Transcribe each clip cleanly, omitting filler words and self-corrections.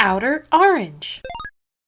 Outer Orange.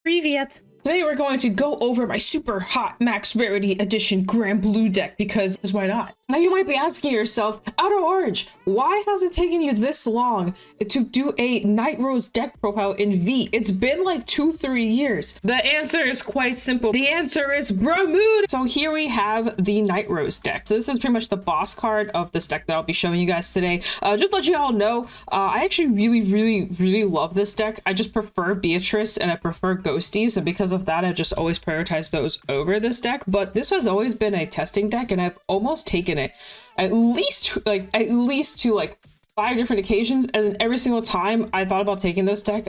Привет! Today we're going to go over my super hot max rarity edition Grand Blue deck because why not? Now you might be asking yourself, OuterOrange, why has it taken you this long to do a Night Rose deck profile in V? It's been like 2-3 years. The answer is quite simple. The answer is Bermuda. So here we have the Night Rose deck. So this is pretty much the boss card of this deck that I'll be showing you guys today. Just to let you all know, I actually really love this deck. I just prefer Beatrice and I prefer Ghosties, and because of that I've just always prioritized those over this deck. But this has always been a testing deck and I've almost taken it at least to like 5 different occasions, and then every single time I thought about taking this deck,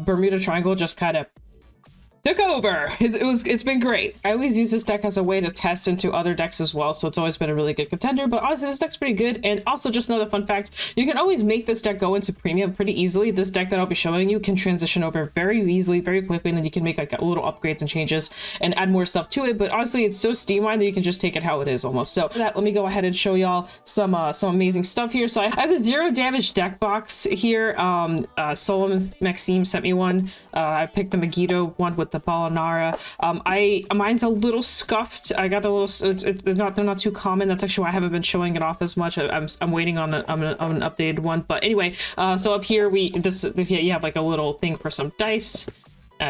Bermuda Triangle just kind of took over. It's been great. I always use this deck as a way to test into other decks as well, so it's always been a really good contender. But honestly, this deck's pretty good. And also, just another fun fact, you can always make this deck go into premium pretty easily. This deck that I'll be showing you can transition over very easily, very quickly, and then you can make like little upgrades and changes and add more stuff to it. But honestly, it's so streamlined that you can just take it how it is almost. So let me go ahead and show y'all some amazing stuff here. So I have the 0 damage deck box here. Solomon Maxime sent me one. I picked the Megiddo one with the Balanara. Mine's a little scuffed. I got a little. They're not too common. That's actually why I haven't been showing it off as much. I'm waiting on an updated one. But anyway, so up here you have like a little thing for some dice.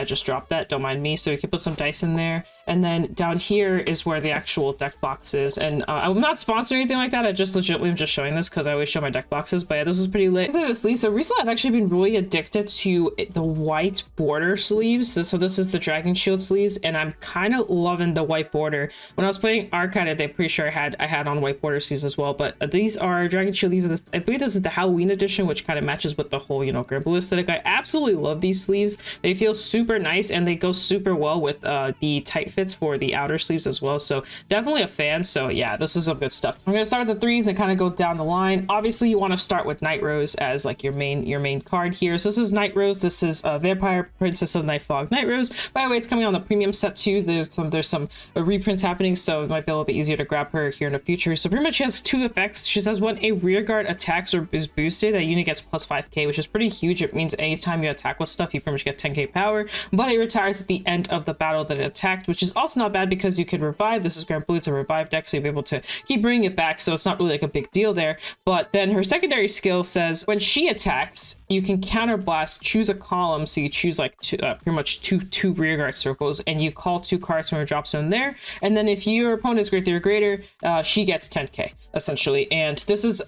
Just drop that, don't mind me. So you can put some dice in there, and then down here is where the actual deck box is. And I'm not sponsoring anything like that. I just legitimately am just showing this because I always show my deck boxes. But yeah, this is pretty lit. So recently I've actually been really addicted to the white border sleeves. So this is the Dragon Shield sleeves, and I'm kind of loving the white border. When I was playing Arcade, I'm pretty sure I had on white border sleeves as well. But these are Dragon Shield. I believe this is the Halloween edition, which kind of matches with the whole Grand Blue aesthetic. I absolutely love these sleeves. They feel super nice, and they go super well with the tight fits for the outer sleeves as well. So definitely a fan. So yeah, this is some good stuff. I'm gonna start with the 3s and kind of go down the line. Obviously you want to start with Night Rose as like your main card here. So this is Night Rose. This is Vampire Princess of Nightfog Night Rose. By the way, it's coming on the premium set too. There's some reprints happening, so it might be a little bit easier to grab her here in the future. So pretty much she has 2 effects. She says when a rear guard attacks or is boosted, that unit gets plus 5k, which is pretty huge. It means anytime you attack with stuff, you pretty much get 10k power, but it retires at the end of the battle that it attacked, which is also not bad because you can revive. This is Grand Blue, it's a revive deck, so you'll be able to keep bringing it back, so it's not really like a big deal there. But then her secondary skill says when she attacks, you can counterblast, choose a column, so you choose like pretty much two rear guard circles, and you call 2 cards from her drop zone there, and then if your opponent's greater or greater, she gets 10k essentially. And this is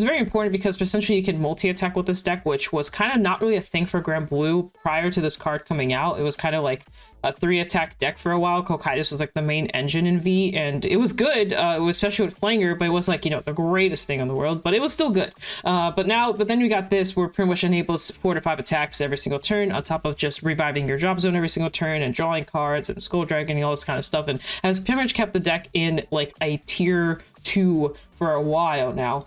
very important because essentially you can multi-attack with this deck, which was kind of not really a thing for Grand Blue prior to this card coming out. It was kind of like a 3-attack deck for a while. Cocytus was like the main engine in V, and it was good, especially with Flanger, but it wasn't like the greatest thing in the world, but it was still good. But then we got this where pretty much enables 4 to 5 attacks every single turn, on top of just reviving your drop zone every single turn and drawing cards and Skull Dragon and all this kind of stuff, and has pretty much kept the deck in like a tier 2 for a while now.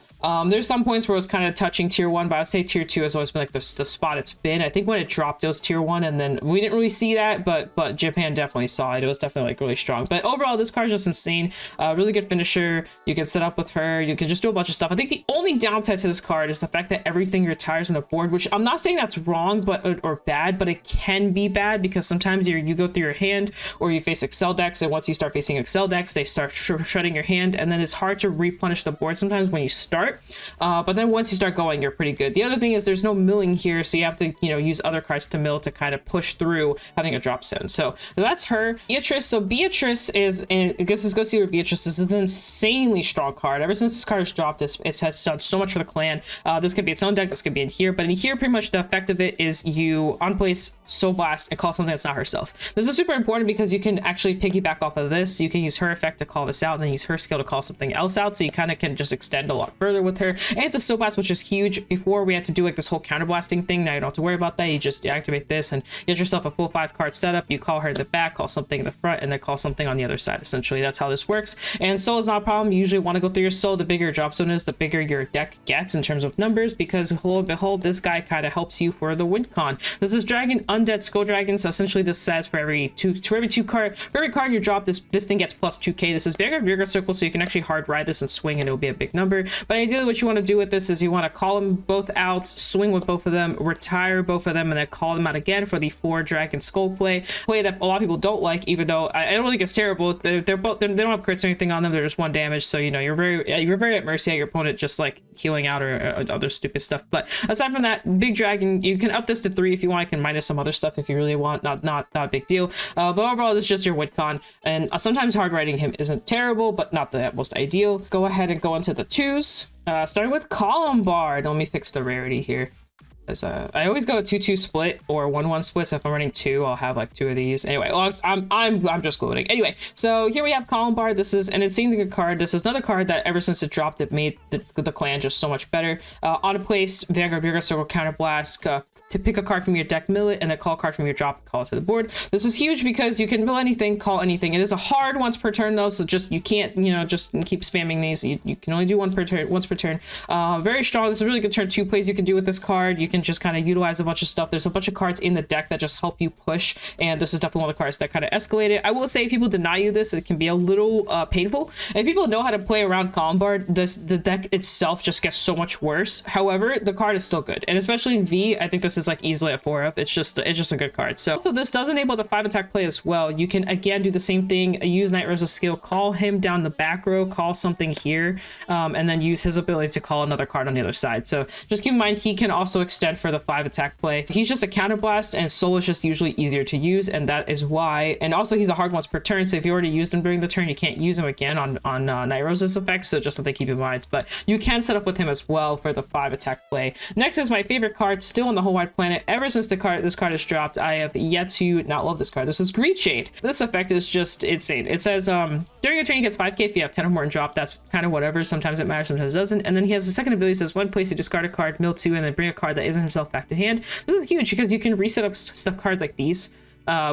There's some points where it was kind of touching tier 1, but I'd say tier 2 has always been like the spot it's been. I think when it dropped, it was tier 1, and then we didn't really see that, but Japan definitely saw it. It was definitely like really strong. But overall, this card is just insane. Really good finisher. You can set up with her. You can just do a bunch of stuff. I think the only downside to this card is the fact that everything retires on the board, which I'm not saying that's wrong or bad, but it can be bad because sometimes you go through your hand or you face Excel decks, and once you start facing Excel decks, they start shredding your hand, and then it's hard to replenish the board sometimes when you start. But then once you start going, you're pretty good. The other thing is there's no milling here, so you have to use other cards to mill to kind of push through having a drop zone. So that's her. Beatrice. So Beatrice is, and I guess let's go see where Beatrice is. It's an insanely strong card. Ever since this card has dropped, it has done so much for the clan. This could be its own deck. This could be in here, but in here, pretty much the effect of it is you unplace Soul Blast and call something that's not herself. This is super important because you can actually piggyback off of this. You can use her effect to call this out, and then use her skill to call something else out. So you kind of can just extend a lot further with her. And it's a Soul Blast, which is huge. Before we had to do like this whole counterblasting thing. Now you don't have to worry about that. You just activate this and get yourself a full 5-card setup. You call her in the back, call something in the front, and then call something on the other side. Essentially, that's how this works. And soul is not a problem. You usually want to go through your soul. The bigger your drop zone is, the bigger your deck gets in terms of numbers, because lo and behold, this guy kind of helps you for the win con. This is Dragon Undead Skull Dragon. So essentially, this says for every card you drop, this thing gets plus 2k. This is Vanguard Circle, so you can actually hard ride this and swing and it'll be a big number. But ideally what you want to do with this is you want to call them both out, swing with both of them, retire both of them, and then call them out again for the 4 Dragon Skull play that a lot of people don't like, even though I don't think it's terrible. They're both, they don't have crits or anything on them, they're just 1 damage, so you know you're very at mercy at your opponent just like healing out or other stupid stuff. But aside from that, big dragon, you can up this to 3 if you want. I can minus some other stuff if you really want, not a big deal. But overall this is just your win con, and sometimes hard writing him isn't terrible, but not the most ideal. Go ahead and go into the 2s, starting with Columbard. Let me fix the rarity here. I always go a 2-2 split or 1-1 split. So if I'm running 2, I'll have like 2 of these. Anyway, I'm just gloating. Anyway, so here we have Columbard. This is an insanely good card. This is another card that ever since it dropped, it made the clan just so much better. On a place, Vanguard Circle, Counterblast, to pick a card from your deck, mill it, and then call a card from your drop, call it to the board. This is huge because you can mill anything, call anything. It is a hard once per turn though, so just you can't, you know, just keep spamming these. You can only do once per turn. Very strong. This is a really good turn 2 plays you can do with this card. You can just kind of utilize a bunch of stuff. There's a bunch of cards in the deck that just help you push, and this is definitely one of the cards that kind of escalated. I will say, if people deny you this, it can be a little painful. If people know how to play around Columbard, the deck itself just gets so much worse. However, the card is still good, and especially in V, I think this is like easily a 4 of. It's just a good card. So this does enable the 5 attack play as well. You can again do the same thing, use Night Rose's skill, call him down the back row, call something here, and then use his ability to call another card on the other side. So just keep in mind, he can also extend for the 5 attack play. He's just a counterblast, and Soul is just usually easier to use, and that is why. And also he's a hard once per turn, so if you already used him during the turn, you can't use him again on Night Rose's effect. So just something to keep in mind. But you can set up with him as well for the 5 attack play. Next is my favorite card still on the whole wide planet. Ever since this card is dropped, I have yet to not love this card. This is Greed Shade. This effect is just insane. It says during a turn he gets 5k if you have 10 or more in drop. That's kind of whatever. Sometimes it matters, sometimes it doesn't. And then he has the second ability, says 1 place to discard a card, mill 2, and then bring a card that isn't himself back to hand. This is huge because you can reset up stuff cards like these,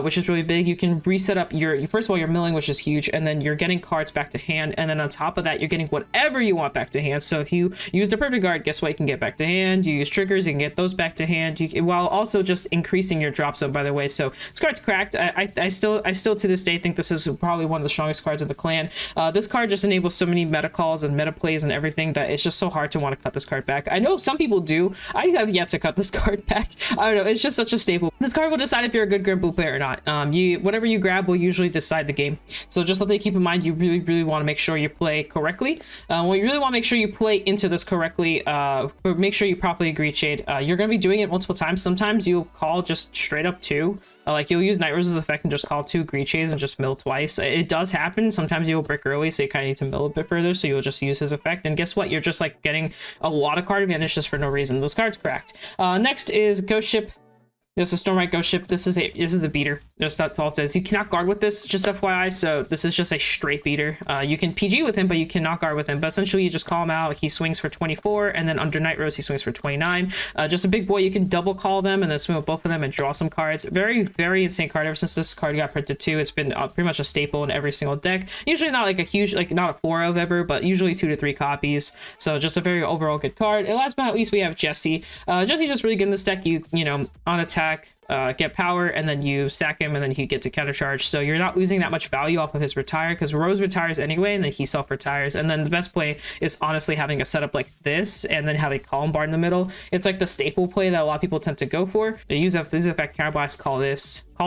which is really big. You can reset up your first of all, your milling, which is huge, and then you're getting cards back to hand, and then on top of that, you're getting whatever you want back to hand. So if you use the perfect guard, guess what? You can get back to hand. You use triggers, you can get those back to hand, while also just increasing your drop zone, by the way. So this card's cracked. I still to this day think this is probably one of the strongest cards in the clan. This card just enables so many meta calls and meta plays and everything that it's just so hard to want to cut this card back. I know some people do. I have yet to cut this card back. I don't know, it's just such a staple. This card will decide if you're a good Grand Blue player or not. Whatever you grab will usually decide the game. So just something to keep in mind. You really want to make sure you play correctly. Well, you really want to make sure you play into this correctly. Make sure you properly Greed Shade. You're going to be doing it multiple times. Sometimes you'll call just straight up 2. Like you'll use Night Rose's effect and just call 2 Greed Shades and just mill twice. It does happen. Sometimes you'll brick early, so you kind of need to mill a bit further. So you'll just use his effect, and guess what? You're just like getting a lot of card advantage just for no reason. This card's cracked. Next is Ghost Ship. This is Stormlight Ghost Ship. This is a beater. That's all it says. You cannot guard with this, just FYI. So this is just a straight beater. You can PG with him, but you cannot guard with him. But essentially, you just call him out. He swings for 24, and then under Night Rose, he swings for 29. Just a big boy. You can double call them and then swing with both of them and draw some cards. Very, very insane card. Ever since this card got printed too, it's been pretty much a staple in every single deck. Usually not like a huge, like not a 4 of ever, but usually 2 to 3 copies. So just a very overall good card. And last but not least, we have Jesse. Jesse's just really good in this deck. You know, on attack, get power, and then you sack him, and then he gets a counter charge. So you're not losing that much value off of his retire, because Rose retires anyway, and then he self retires. And then the best play is honestly having a setup like this, and then having Columbard in the middle. It's like the staple play that a lot of people tend to go for. They use effect counterblast, call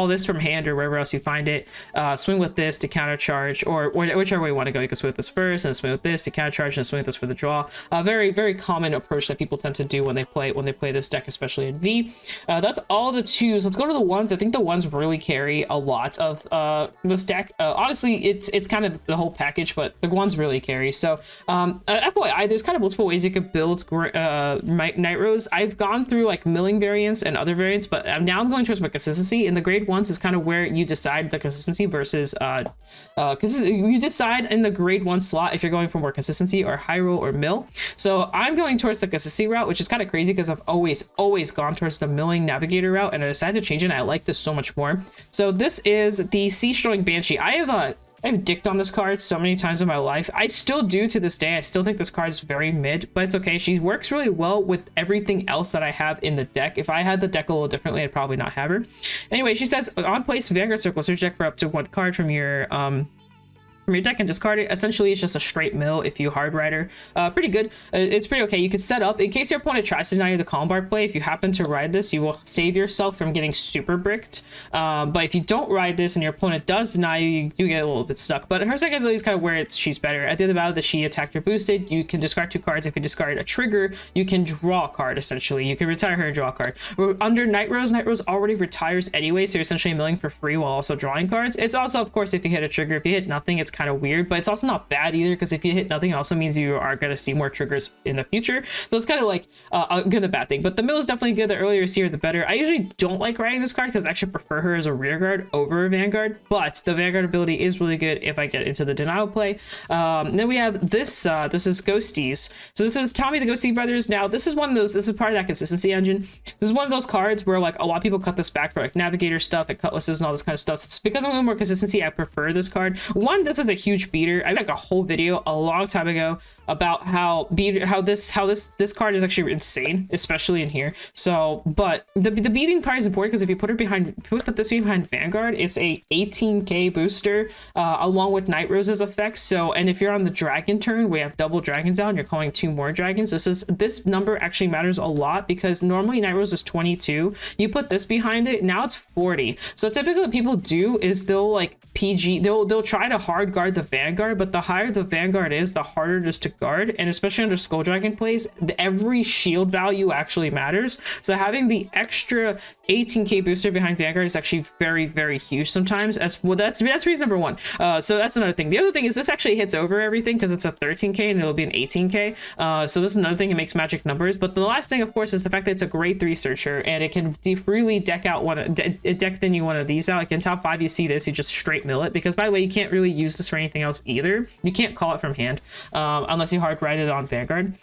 this from hand or wherever else you find it, swing with this to counter charge, or whichever way you want to go. You can swing with this first, and swing with this to counter charge, and swing with this for the draw. A very, very common approach that people tend to do when they play this deck, especially in V. That's all the 2s. Let's go to the 1s. I think the 1s really carry a lot of this deck. Honestly, it's kind of the whole package, but the 1s really carry. So FYI, there's kind of multiple ways you could build Night Rose. I've gone through like milling variants and other variants, but now I'm going towards my consistency. In the grade 1s is kind of where you decide the consistency versus because you decide in the grade 1 slot if you're going for more consistency or high roll or mill. So I'm going towards the consistency route, which is kind of crazy because I've always gone towards the milling navigator route, and I decided to change it, and I like this so much more. So this is the Sea Strolling Banshee. I've dicked on this card so many times in my life. I still do to this day. I still think this card is very mid, but it's okay. She works really well with everything else that I have in the deck. If I had the deck a little differently, I'd probably not have her. Anyway, she says on place Vanguard Circle, search deck for up to 1 card from your from your deck and discard it. Essentially, it's just a straight mill if you hard rider. Pretty good. It's pretty okay. You could set up, in case your opponent tries to deny you the Columbine play, if you happen to ride this, you will save yourself from getting super bricked. But if you don't ride this and your opponent does deny you, you get a little bit stuck. But her second ability is kind of where she's better. At the end of the battle that she attacked or boosted, you can discard 2 cards. If you discard a trigger, you can draw a card, essentially. You can retire her and draw a card. Under Night Rose already retires anyway, so you're essentially milling for free while also drawing cards. It's also, of course, if you hit a trigger. If you hit nothing, it's kind of weird, but it's also not bad either, because if you hit nothing, it also means you are going to see more triggers in the future. So it's kind of like a good and a bad thing. But the mill is definitely good. The earlier you see her, the better. I usually don't like riding this card because I actually prefer her as a rear guard over a Vanguard, but the Vanguard ability is really good if I get into the denial play. Then we have this. This is Ghosties. So this is Tommy the Ghosty Brothers. Now, this is one of those. This is part of that consistency engine. This is one of those cards where like a lot of people cut this back for like Navigator stuff and Cutlasses and all this kind of stuff. It's because I'm a little more consistency. I prefer this card. One, this is a huge beater. I made like a whole video a long time ago about how this card is actually insane, especially in here. So, but the beating part is important because if you put this behind Vanguard, it's a 18k booster along with Night Rose's effects. So, and if you're on the dragon turn, we have double dragons out and you're calling 2 more dragons. This number actually matters a lot because normally Night Rose is 22. You put this behind it, now it's 40. So typically what people do is they'll like they'll try to hard guard the Vanguard, but the higher the Vanguard is, the harder it is to guard. And especially under Skull Dragon plays, every shield value actually matters. So having the extra 18k booster behind Vanguard is actually very, very huge sometimes. As well, that's reason number 1. So that's another thing. The other thing is this actually hits over everything because it's a 13k and it'll be an 18k. So this is another thing. It makes magic numbers. But the last thing, of course, is the fact that it's a grade 3 searcher and it can freely deck out deck thin you one of these out. Like in top 5, you see this, you just straight mill it. Because by the way, you can't really use this for anything else either. You can't call it from hand unless you hard ride it on Vanguard.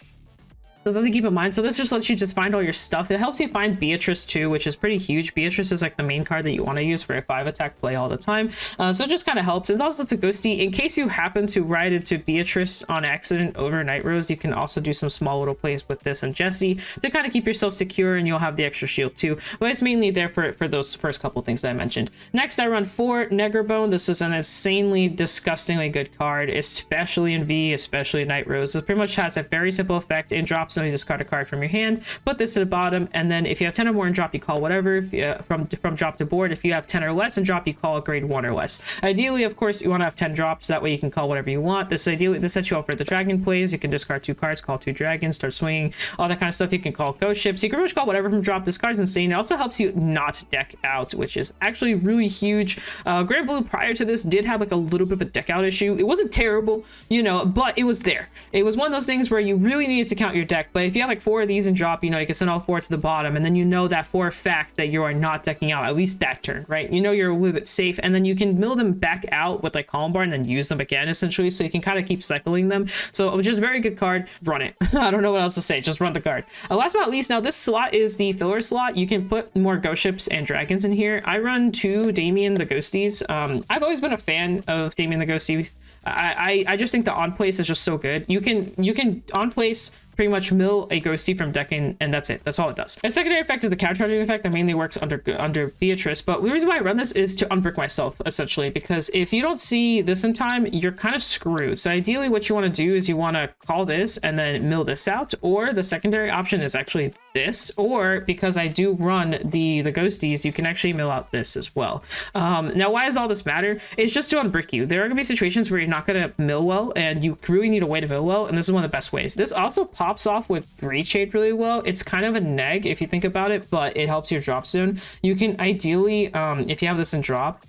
So something to keep in mind. So this just lets you just find all your stuff. It helps you find Beatrice too, which is pretty huge. Beatrice is like the main card that you want to use for a 5 attack play all the time. So it just kind of helps. And also it's a ghosty. In case you happen to ride into Beatrice on accident over Night Rose, you can also do some small little plays with this and Jessie to kind of keep yourself secure, and you'll have the extra shield too. But it's mainly there for those first couple things that I mentioned. Next, I run 4 Negerbone. This is an insanely, disgustingly good card, especially in V, especially in Night Rose. This pretty much has a very simple effect. In drop zone, you discard a card from your hand, put this to the bottom, and then if you have 10 or more in drop, you call whatever. From drop to board, if you have 10 or less in drop, you call a grade 1 or less. Ideally, of course, you want to have 10 drops. That way you can call whatever you want. This sets you up for the dragon plays. You can discard 2 cards, call 2 dragons, start swinging, all that kind of stuff. You can call ghost ships. You can pretty much call whatever from drop. This card's insane. It also helps you not deck out, which is actually really huge. Grand Blue prior to this did have like a little bit of a deck out issue. It wasn't terrible, you know, but it was there. It was one of those things where you really needed to count your deck. But if you have like 4 of these in drop, you know, you can send all 4 to the bottom, and then you know that for a fact that you are not decking out at least that turn, right? You know you're a little bit safe, and then you can mill them back out with like Columbine and then use them again, essentially, so you can kind of keep cycling them. So which is a very good card. Run it. I don't know what else to say. Just run the card. Last but not least, now this slot is the filler slot. You can put more ghost ships and dragons in here. I run 2 Damien the Ghosties. I've always been a fan of Damien the Ghosty. I just think the on place is just so good. You can on place pretty much mill a ghosty from decking, and that's it. That's all it does. A secondary effect is the counter-charging effect that mainly works under Beatrice, but the reason why I run this is to unbrick myself, essentially, because if you don't see this in time, you're kind of screwed. So ideally what you want to do is you want to call this and then mill this out, or the secondary option is actually this, or because I do run the ghosties, you can actually mill out this as well. Now, why does all this matter? It's just to unbrick you. There are gonna be situations where you're not gonna mill well, and you really need a way to mill well, and this is one of the best ways. This also pops off with Reach Shade really well. It's kind of a neg if you think about it, but it helps your drop zone. You can ideally, if you have this in drop,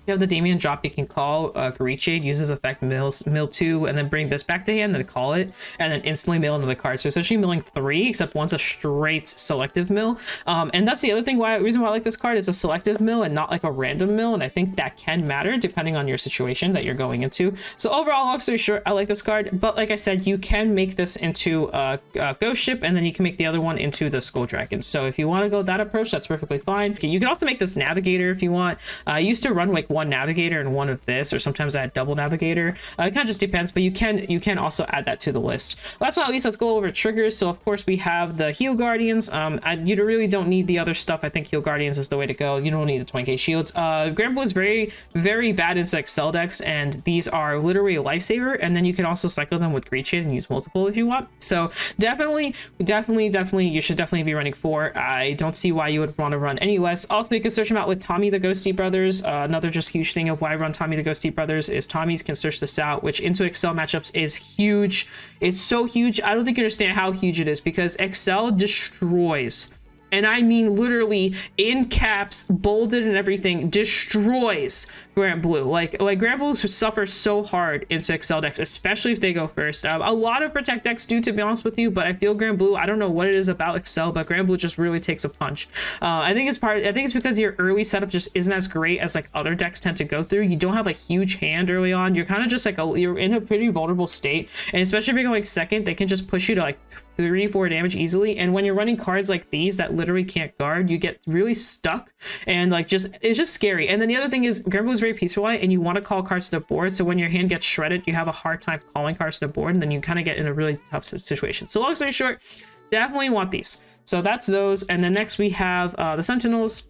you have the Damien drop, you can call Reach Shade, uses effect mill 2, and then bring this back to hand, then call it, and then instantly mill another card. So essentially milling 3, except one's a straight selective mill. And that's the other thing, reason why I like this card. It's a selective mill and not like a random mill, and I think that can matter depending on your situation that you're going into. So overall, long story short, I like this card, but like I said, you can make this into a ghost ship, and then you can make the other one into the Skull Dragon. So if you want to go that approach, that's perfectly fine. You can also make this Navigator if you want. I used to run like one navigator and one of this, or sometimes I add double navigator. It kind of just depends, but you can also add that to the list. Last but not least, let's go over triggers. So of course we have the heal guardians. You really don't need the other stuff. I think heal guardians is the way to go. You don't need the 20k shields. Grand Blue is very bad into Excel decks, and these are literally a lifesaver, and then you can also cycle them with Greed Shade and use multiple if you want. So definitely you should definitely be running 4. I don't see why you would want to run any less. Also, you can search them out with Tommy the Ghosty Brothers. Another just huge thing of why I run Tommy the Ghosty Brothers is Tommy's can search this out, which into Excel matchups is huge. It's so huge. I don't think you understand how huge it is, because Excel destroys, and I mean literally in caps, bolded and everything, destroys Grand Blue. Like Grand Blue suffers so hard into Excel decks, especially if they go first. A lot of Protect decks do, to be honest with you, but I feel Grand Blue, I don't know what it is about Excel, but Grand Blue just really takes a punch. I think it's because your early setup just isn't as great as like other decks tend to go through. You don't have a huge hand early on. You're kind of just like you're in a pretty vulnerable state, and especially if you're going second, they can just push you to like 3-4 damage easily. And when you're running cards like these that literally can't guard, you get really stuck, and like it's just scary. And then the other thing is Grand Blue is very peaceful, and you want to call cards to the board, so when your hand gets shredded, you have a hard time calling cards to the board, and then you kind of get in a really tough situation. So long story short, definitely want these. So that's those. And then next we have the Sentinels.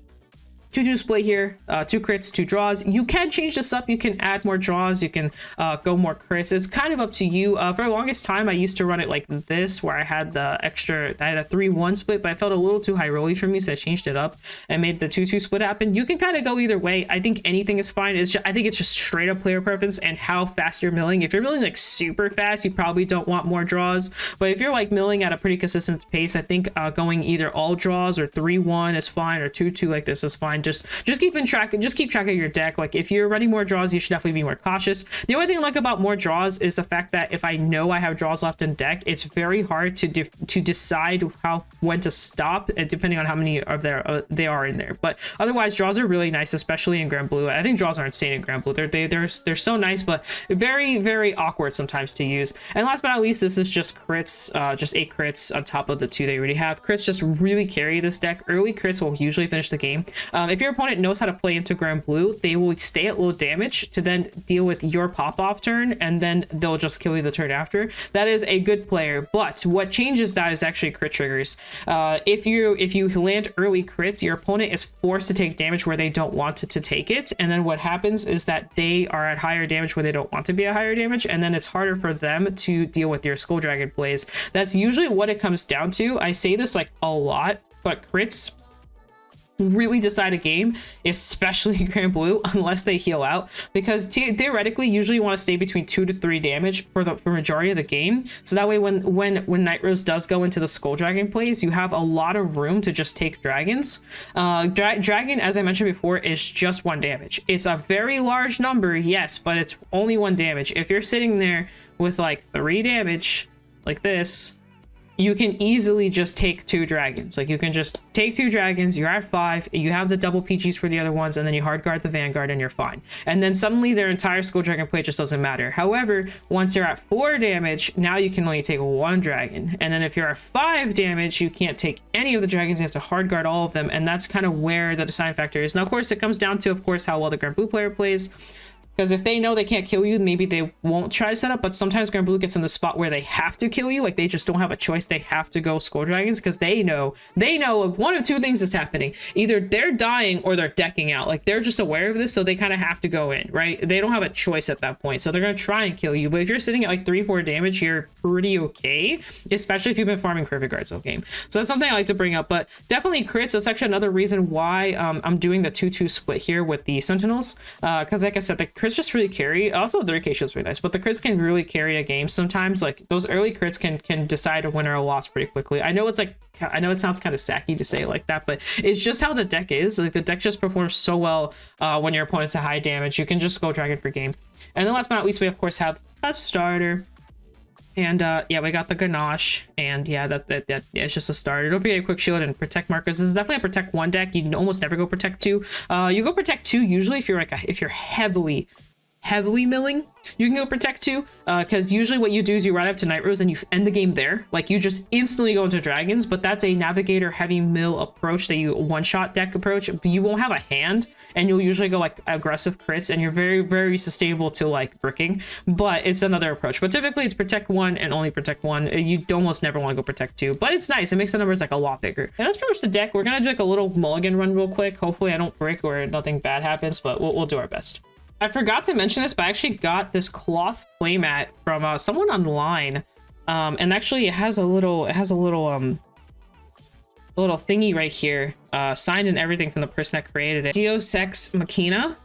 2-2 split here, 2 crits, 2 draws. You can change this up. You can add more draws. You can go more crits. It's kind of up to you. For the longest time, I used to run it like this, where I had a 3-1 split, but I felt a little too high rolly for me, so I changed it up and made the 2-2 split happen. You can kind of go either way. I think anything is fine. I think it's just straight up player preference and how fast you're milling. If you're milling like super fast, you probably don't want more draws. But if you're like milling at a pretty consistent pace, I think going either all draws or 3-1 is fine, or 2-2 like this is fine. Just keep track of your deck. Like if you're running more draws, you should definitely be more cautious. The only thing I like about more draws is the fact that if I know I have draws left in deck, it's very hard to decide when to stop, depending on how many of they are in there. But otherwise, draws are really nice, especially in Grand Blue. I think draws are insane in Grand Blue. They're so nice, but very awkward sometimes to use. And last but not least, this is just crits, just 8 crits on top of the 2 they already have. Crits just really carry this deck. Early crits will usually finish the game. If your opponent knows how to play into Grand Blue, they will stay at low damage to then deal with your pop-off turn, and then they'll just kill you the turn after. That is a good player, but what changes that is actually crit triggers. If you land early crits, your opponent is forced to take damage where they don't want to take it, and then what happens is that they are at higher damage where they don't want to be at higher damage, and then it's harder for them to deal with your Skull Dragon plays. That's usually what it comes down to. I say this like a lot, but crits really decide a game, especially Grand Blue, unless they heal out, because theoretically usually you want to stay between 2 to 3 damage for majority of the game, so that way when Night Rose does go into the Skull Dragon plays, you have a lot of room to just take dragons. Dragon, as I mentioned before, is just 1 damage. It's a very large number, yes, but it's only 1 damage. If you're sitting there with like 3 damage like this, you can easily just take 2 dragons. Like you can just take 2 dragons, you're at 5, you have the double PGs for the other ones, and then you hard guard the Vanguard and you're fine. And then suddenly their entire Skull Dragon play just doesn't matter. However, once you're at 4 damage, now you can only take 1 dragon. And then if you're at 5 damage, you can't take any of the dragons, you have to hard guard all of them, and that's kind of where the deciding factor is. Now, of course, it comes down to, of course, how well the Grand Blue player plays. Because if they know they can't kill you, maybe they won't try to set up, but sometimes Grand Blue gets in the spot where they have to kill you, like they just don't have a choice, they have to go Skull Dragons, because they know one of 2 things is happening. Either they're dying or they're decking out, like they're just aware of this, so they kind of have to go in, right? They don't have a choice at that point, so they're going to try and kill you. But if you're sitting at like 3-4 damage, you're pretty okay, especially if you've been farming Perfect Guards all game. So that's something I like to bring up, but definitely crits. That's actually another reason why I'm doing the 2-2 split here with the Sentinels, because like I said, the crits just really carry. Also, the 3k shield's really nice, but the crits can really carry a game sometimes. Like those early crits can decide a winner or a loss pretty quickly. I know it sounds kind of sacky to say it like that, but it's just how the deck is. Like the deck just performs so well when your opponent's at high damage. You can just go Dragon for game. And then last but not least, we of course have a starter. And yeah, we got the Ganache, and yeah, that it's just a starter. Don't forget a quick shield and protect markers. This is definitely a protect 1 deck. You can almost never go protect 2. You go protect 2 usually if you're heavily heavily milling, you can go Protect 2, because usually what you do is you ride up to Night Rose and you end the game there. Like, you just instantly go into Dragons, but that's a Navigator heavy mill approach that you one-shot deck approach. But you won't have a hand, and you'll usually go, like, aggressive crits, and you're very, very sustainable to, like, bricking. But it's another approach. But typically, it's Protect 1 and only Protect 1. You almost never want to go Protect 2, but it's nice. It makes the numbers, like, a lot bigger. And that's pretty much the deck. We're gonna do, like, a little Mulligan run real quick. Hopefully, I don't brick or nothing bad happens, but we'll do our best. I forgot to mention this, but I actually got this cloth playmat from someone online, and actually it has a little thingy right here, signed and everything from the person that created it. Deus Ex Machina.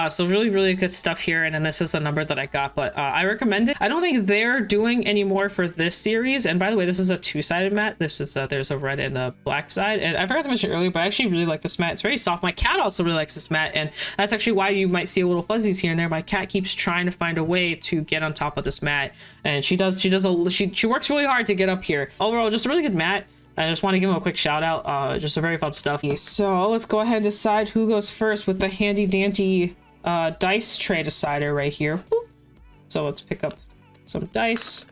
So really, really good stuff here. And then this is the number that I got, but I recommend it. I don't think they're doing any more for this series. And by the way, this is a two-sided mat. This is there's a red and a black side. And I forgot to mention earlier, but I actually really like this mat. It's very soft. My cat also really likes this mat, and that's actually why you might see a little fuzzies here and there. My cat keeps trying to find a way to get on top of this mat, and she works really hard to get up here. Overall, just a really good mat. I just want to give him a quick shout out. Just a very fun stuff. So let's go ahead and decide who goes first with the handy dandy dice tray decider right here. So let's pick up some dice.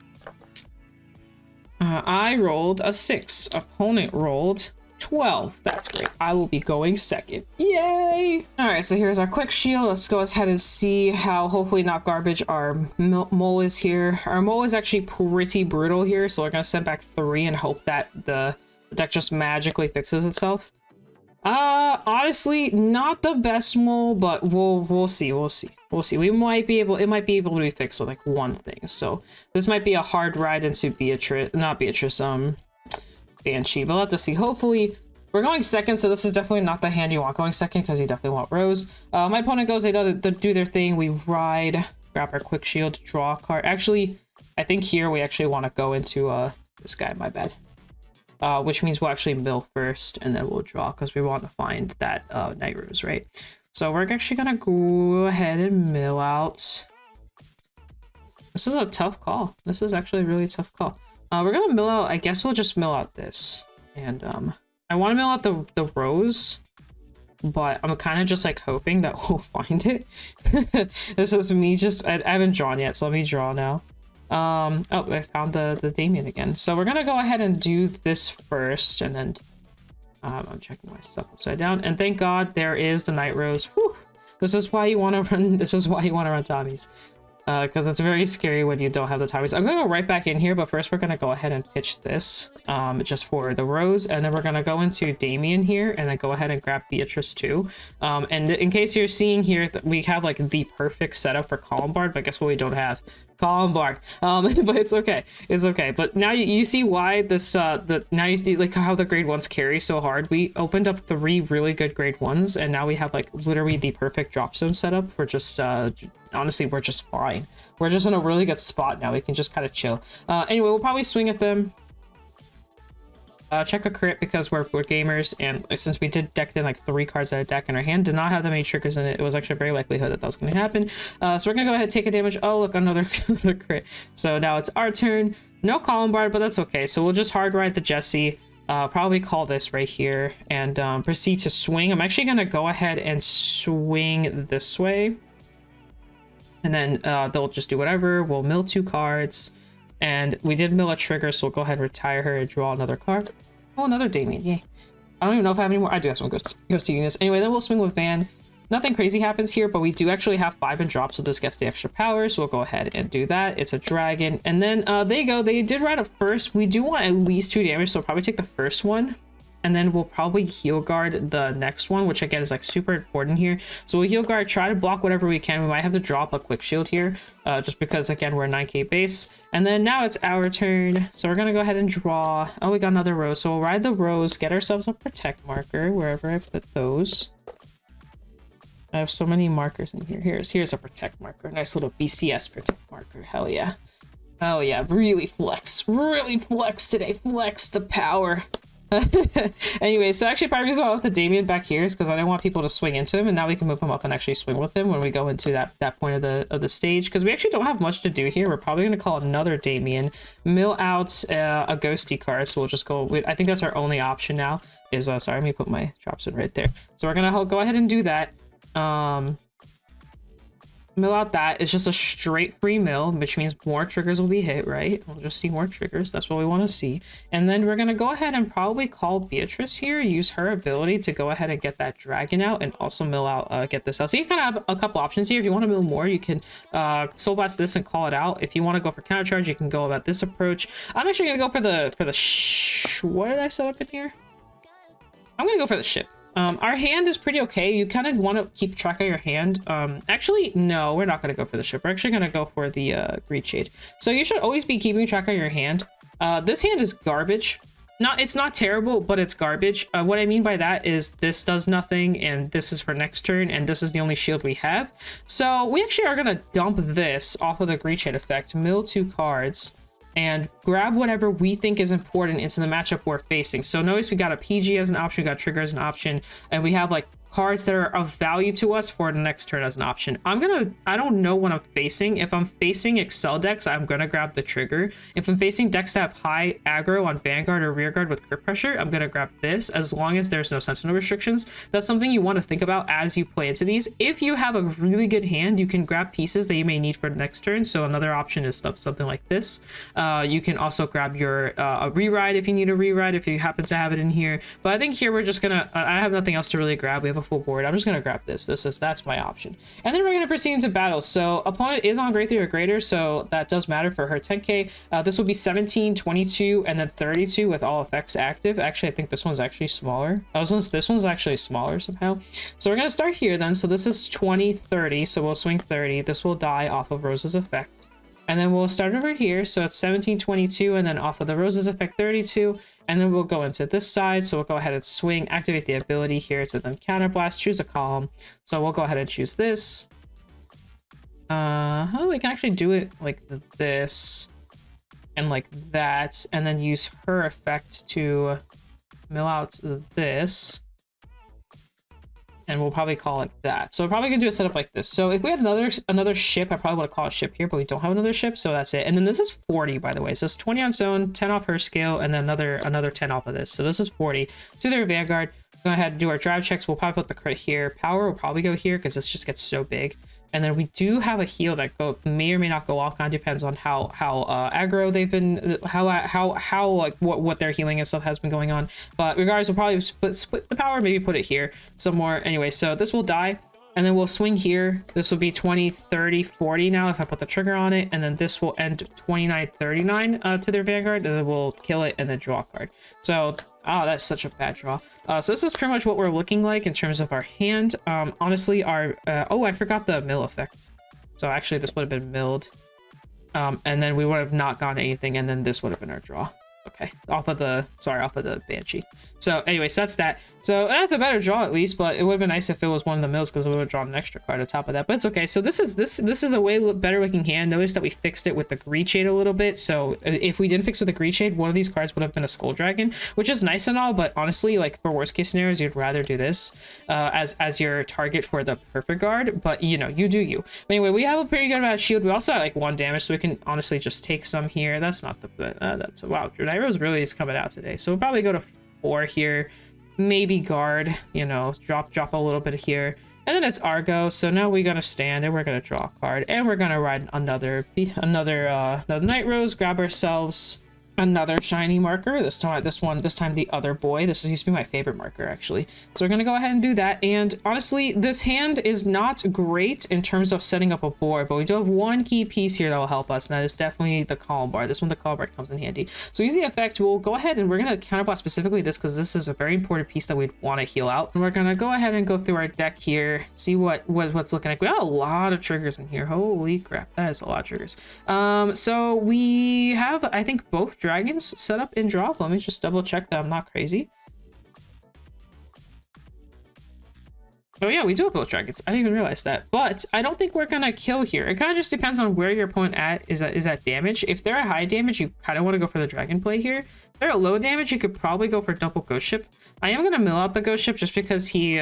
I rolled a 6. Opponent rolled 12. That's great. I will be going second. Yay! All right, so here's our quick shield. Let's go ahead and see how hopefully not garbage our mole is here. Our mole is actually pretty brutal here, so we're gonna send back 3 and hope that the deck just magically fixes itself. Honestly, not the best mole, but we'll see. We might be able, it might be able to be fixed with like one thing. So this might be a hard ride into Banshee, but we'll have to see. Hopefully, we're going second, so this is definitely not the hand you want going second, because you definitely want Rose. My opponent goes, they do their thing, we ride, grab our quick shield, draw a card. Actually, I think here we actually want to go into this guy, my bad. Which means we'll actually mill first, and then we'll draw, because we want to find that Night Rose, right? So we're actually gonna go ahead and mill out. This is a tough call. This is actually a really tough call. We're gonna mill out, I guess we'll just mill out this. And I want to mill out the Rose, but I'm kind of just like hoping that we'll find it. This is me just, I haven't drawn yet, so let me draw now. Oh, I found the Damien again. So we're gonna go ahead and do this first, and then I'm checking my stuff upside down. And thank God there is the Night Rose. Whew. This is why you want to run. This is why you want to run Tommies. Because it's very scary when you don't have the Tommies. I'm gonna go right back in here, but first we're gonna go ahead and pitch this, just for the Rose, and then we're gonna go into Damien here, and then go ahead and grab Beatrice too. And in case you're seeing here, that we have like the perfect setup for Columbard, but guess what we don't have? Columbard. But it's okay. It's okay. But now you see why this now you see like how the grade 1s carry so hard. We opened up 3 really good grade 1s, and now we have like literally the perfect drop zone setup. We're just honestly, we're just fine. We're just in a really good spot now. We can just kind of chill. Anyway, we'll probably swing at them. Check a crit, because we're gamers, and since we did deck in like 3 cards out of deck, and our hand did not have that many triggers in it, it was actually a very likelihood that was going to happen. So we're gonna go ahead and take a damage. Oh look, another crit. So now it's our turn. No Columbard, but that's okay. So we'll just hard ride the Jessie. Probably call this right here, and proceed to swing. I'm actually gonna go ahead and swing this way, and then they'll just do whatever. We'll mill 2 cards, and we did mill a trigger, so we'll go ahead and retire her and draw another card. Oh, another Damien, yay. I don't even know if I have any more. I do have some ghost to Eunice. Anyway, then we'll swing with Van. Nothing crazy happens here, but we do actually have 5 in drop, so this gets the extra power, so we'll go ahead and do that. It's a dragon, and then there you go. They did ride up first. We do want at least 2 damage, so we'll probably take the first one, and then we'll probably heal guard the next one, which again is like super important here. So we'll heal guard, try to block whatever we can. We might have to drop a quick shield here, just because again we're 9k base. And then now it's our turn, so we're gonna go ahead and draw. Oh, we got another Rose, so we'll ride the Rose, get ourselves a protect marker wherever I put those. I have so many markers in here. Here's a protect marker, nice little BCS protect marker. Hell yeah. Oh yeah, really flex today. Flex the power. Anyway, so actually probably reason why I left the Damien back here is because I didn't want people to swing into him, and now we can move him up and actually swing with him when we go into that point of the stage, because we actually don't have much to do here. We're probably going to call another Damien, mill out a ghosty card, so we'll just go I think that's our only option now is sorry, let me put my drops in right there. So we're gonna go ahead and do that. Mill out that. It's just a straight free mill, which means more triggers will be hit, right? We'll just see more triggers. That's what we want to see. And then we're going to go ahead and probably call Beatrice here, use her ability to go ahead and get that dragon out and also mill out, get this out. So you kind of have a couple options here. If you want to mill more, you can soul blast this and call it out. If you want to go for counter charge, you can go about this approach. I'm actually going to go for the what did I set up in here? I'm going to go for the ship. Our hand is pretty okay. You kind of want to keep track of your hand. Actually, no, we're not going to go for the ship. We're actually going to go for the Greed Shade. So you should always be keeping track of your hand. This hand is garbage. It's not terrible, but it's garbage. What I mean by that is this does nothing, and this is for next turn, and this is the only shield we have. So we actually are going to dump this off of the Greed Shade effect, mill 2 cards, and grab whatever we think is important into the matchup we're facing. So notice we got a PG as an option, we got trigger as an option, and we have like cards that are of value to us for the next turn as an option. I don't know what I'm facing. If I'm facing Excel decks, I'm gonna grab the trigger. If I'm facing decks that have high aggro on Vanguard or Rearguard with crit pressure, I'm gonna grab this, as long as there's no sentinel restrictions. That's something you want to think about as you play into these. If you have a really good hand, you can grab pieces that you may need for the next turn. So another option is something like this. You can also grab your a rewrite if you need a rewrite, if you happen to have it in here. But I think here we're just gonna, I have nothing else to really grab. We have a full board. I'm just gonna grab this. That's my option. And then we're gonna proceed into battle. So opponent is on grade 3 or greater, so that does matter for her 10k. This will be 17, 22, and then 32 with all effects active. Actually, I think this one's actually smaller. This one's actually smaller somehow. So we're gonna start here then. So this is 20, 30. So we'll swing 30. This will die off of Rose's effect. And then we'll start over here. So it's 17, 22, and then off of the Rose's effect 32. And then we'll go into this side. So we'll go ahead and swing, activate the ability here to then counterblast, choose a column. So we'll go ahead and choose this. We can actually do it like this and like that, and then use her effect to mill out this. And we'll probably call it that. So we're probably gonna do a setup like this. So if we had another ship, I probably would call it ship here, but we don't have another ship, so that's it. And then this is 40, by the way. So it's 20 on its own, 10 off her scale, and then another 10 off of this. So this is 40 to their Vanguard. Go ahead and do our drive checks. We'll probably put the crit here. Power will probably go here because this just gets so big. And then we do have a heal that may or may not go off. Kind of depends on how aggro they've been, how like what their healing and stuff has been going on. But regardless, we'll probably split the power, maybe put it here some more. Anyway, so this will die. And then we'll swing here. This will be 20, 30, 40 now if I put the trigger on it. And then this will end 29, 39 to their Vanguard. And then we'll kill it and then draw a card. So, oh, that's such a bad draw. So this is pretty much what we're looking like in terms of our hand. Honestly, our... oh, I forgot the mill effect. So actually, this would have been milled. And then we would have not gotten anything. And then this would have been our draw. Okay, off of the Banshee. So anyways, that's that. So that's a better draw at least, but it would have been nice if it was one of the mills because it would have drawn an extra card on top of that. But it's okay. So this is a way better looking hand. Notice that we fixed it with the Greed Shade a little bit. So if we didn't fix with the Greed Shade, one of these cards would have been a Skull Dragon, which is nice and all, but honestly, like for worst case scenarios, you'd rather do this as your target for the perfect guard. But you know, you do you. But anyway, we have a pretty good amount of shield. We also have like 1 damage, so we can honestly just take some here. That's not the that's wow. Nairo's really is coming out today, so we'll probably go to 4 here, maybe guard, you know, drop a little bit here, and then it's our go. So now we're gonna stand and we're gonna draw a card, and we're gonna ride another Night Rose, grab ourselves another shiny marker. This time the other boy. This used to be my favorite marker actually. So we're gonna go ahead and do that. And honestly, this hand is not great in terms of setting up a board, but we do have 1 key piece here that will help us, and that is definitely the column bar. This one, the column bar, comes in handy. So use the effect. We'll go ahead and we're gonna counterblast specifically this because this is a very important piece that we'd want to heal out. And we're gonna go ahead and go through our deck here, see what's looking like. We have a lot of triggers in here. Holy crap, that is a lot of triggers. So we have, I think, both dragons set up in drop. Let me just double check that I'm not crazy. Oh yeah, we do have both dragons. I didn't even realize that. But I don't think we're gonna kill here. It kind of just depends on where your opponent is at damage. If they're at high damage, you kind of want to go for the dragon play here. If they're at low damage, you could probably go for double ghost ship. I am gonna mill out the ghost ship just because he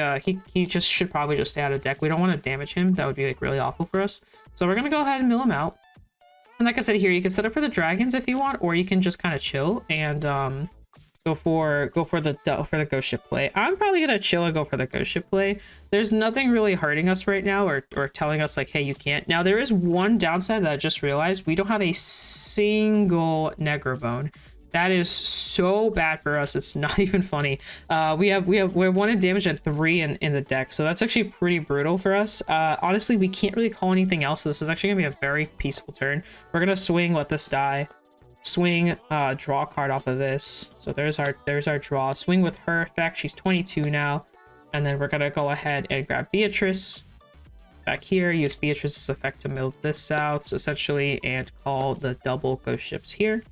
just should probably just stay out of deck. We don't want to damage him. That would be like really awful for us. So we're gonna go ahead and mill him out. And like I said here, you can set up for the dragons if you want, or you can just kind of chill and go for the ghost ship play. I'm probably gonna chill and go for the ghost ship play. There's nothing really hurting us right now or telling us like, hey, you can't. Now there is one downside that I just realized. We don't have a single negro bone. That is so bad for us. It's not even funny. We're 1 in damage and 3 in the deck, so that's actually pretty brutal for us. Honestly, we can't really call anything else. This is actually gonna be a very peaceful turn. We're gonna swing, let this die. Swing, draw a card off of this. So there's our draw. Swing with her effect. She's 22 now, and then we're gonna go ahead and grab Beatrice back here. Use Beatrice's effect to mill this out, so essentially, and call the double ghost ships here.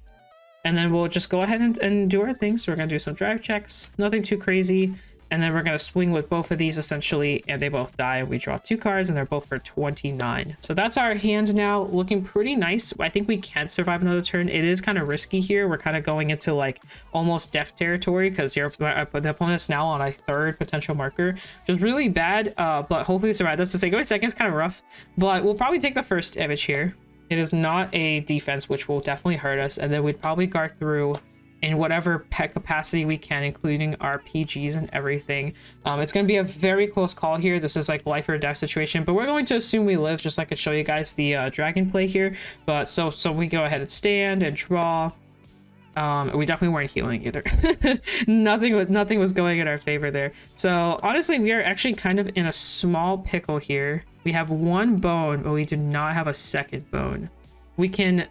And then we'll just go ahead and do our thing. So we're going to do some drive checks, nothing too crazy. And then we're going to swing with both of these essentially, and they both die. And we draw 2 cards and they're both for 29. So that's our hand now, looking pretty nice. I think we can survive another turn. It is kind of risky here. We're kind of going into like almost death territory because the opponent's now on a 3rd potential marker, which is really bad, but hopefully survive. That's to say, going second is kind of rough, but we'll probably take the first image here. It is not a defense, which will definitely hurt us. And then we'd probably guard through in whatever pet capacity we can, including our PGs and everything. It's going to be a very close call here. This is like life or death situation, but we're going to assume we live, just so I could show you guys the dragon play here. But so we go ahead and stand and draw. We definitely weren't healing either. nothing was going in our favor there. So honestly, we are actually kind of in a small pickle here. We have 1 bone, but we do not have a 2nd bone. We're gonna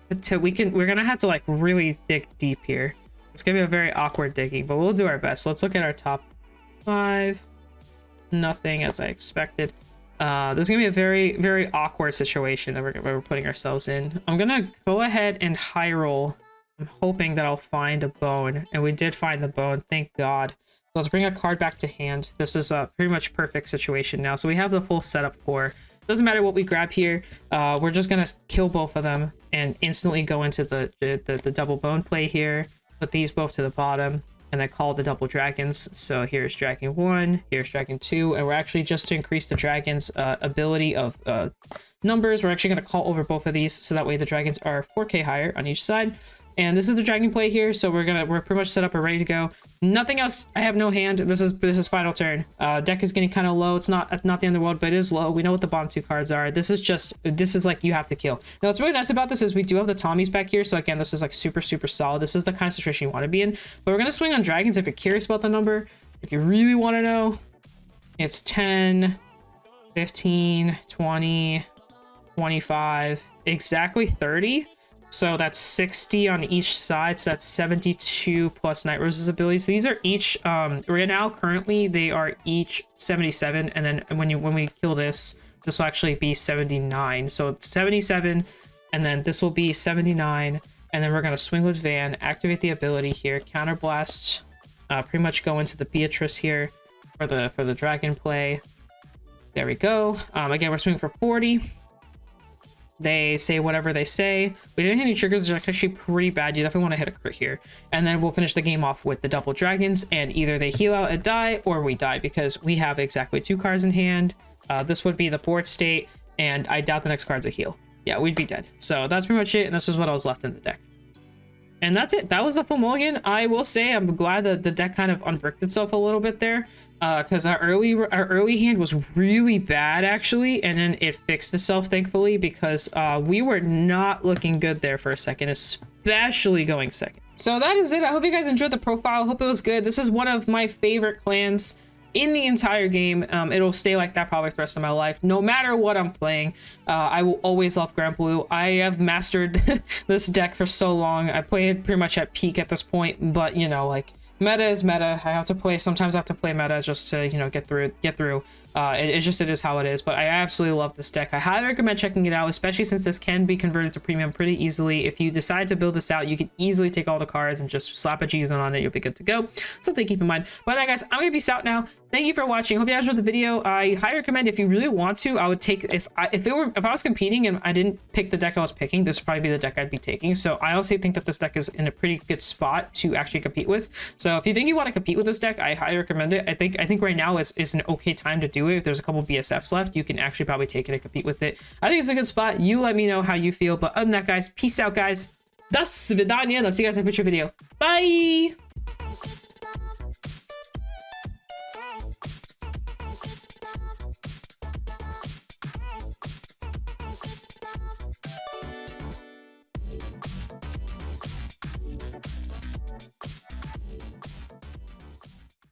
have to like really dig deep here. It's gonna be a very awkward digging, but we'll do our best. Let's look at our top 5. Nothing as I expected. This is gonna be a very, very awkward situation that we're putting ourselves in. I'm gonna go ahead and high roll. I'm hoping that I'll find a bone, and we did find the bone, thank God. So let's bring a card back to hand. This is a pretty much perfect situation now. So we have the full setup for. Doesn't matter what we grab here. We're just gonna kill both of them and instantly go into the double bone play here. Put these both to the bottom, and then call the double dragons. So here's dragon 1, here's dragon 2, and we're actually, just to increase the dragon's ability of numbers, we're actually going to call over both of these, so that way the dragons are 4k higher on each side. And this is the dragon play here, so we're pretty much set up and ready to go. Nothing else. I have no hand. This is final turn. Deck is getting kind of low. It's not the end of the world, but it is low. We know what the bottom 2 cards are. This is like you have to kill. Now what's really nice about this is we do have the Tommies back here, so again, this is like super solid. This is the kind of situation you want to be in. But we're gonna swing on dragons if you're curious about the number. If you really want to know, it's 10, 15, 20, 25, exactly 30. So that's 60 on each side, so that's 72 plus Night Rose's abilities. So these are each right now currently they are each 77, and then when we kill this will actually be 79. So it's 77, and then this will be 79, and then we're gonna swing with Van, activate the ability here, counterblast, pretty much go into the Beatrice here for the dragon play. There we go. Again, we're swinging for 40. They say whatever they say. We didn't hit any triggers. They're actually pretty bad. You definitely want to hit a crit here. And then we'll finish the game off with the double dragons, and either they heal out and die, or we die, because we have exactly 2 cards in hand. This would be the fourth state, and I doubt the next card's a heal. Yeah, we'd be dead. So that's pretty much it, and this is what I was left in the deck. And that's it. That was the full mulligan. I will say I'm glad that the deck kind of unbricked itself a little bit there, because our early hand was really bad actually, and then it fixed itself thankfully, because we were not looking good there for a second, especially going second. So that is it. I hope you guys enjoyed the profile. Hope it was good. This is one of my favorite clans in the entire game. It'll stay like that probably for the rest of my life, no matter what I'm playing. I will always love Grand Blue. I have mastered this deck for so long. I play it pretty much at peak at this point, but you know, like, meta is meta. I have to play, sometimes I have to play meta just to, you know, get through. It is how it is. But I absolutely love this deck. I highly recommend checking it out, especially since this can be converted to premium pretty easily. If you decide to build this out, you can easily take all the cards and just slap a G's on it. You'll be good to go. Something to keep in mind. But that, guys, I'm gonna be out now. Thank you for watching. Hope you guys enjoyed the video. I highly recommend, if you really want to, I would take, if I was competing and I didn't pick the deck I was picking, this would probably be the deck I'd be taking. So I honestly think that this deck is in a pretty good spot to actually compete with. So if you think you want to compete with this deck, I highly recommend it. I think right now is an okay time to do it. If there's a couple BSFs left, you can actually probably take it and compete with it. I think it's a good spot. You let me know how you feel. But other than that, guys, peace out, guys. Das svidaniya, and I'll see you guys in a future video. Bye!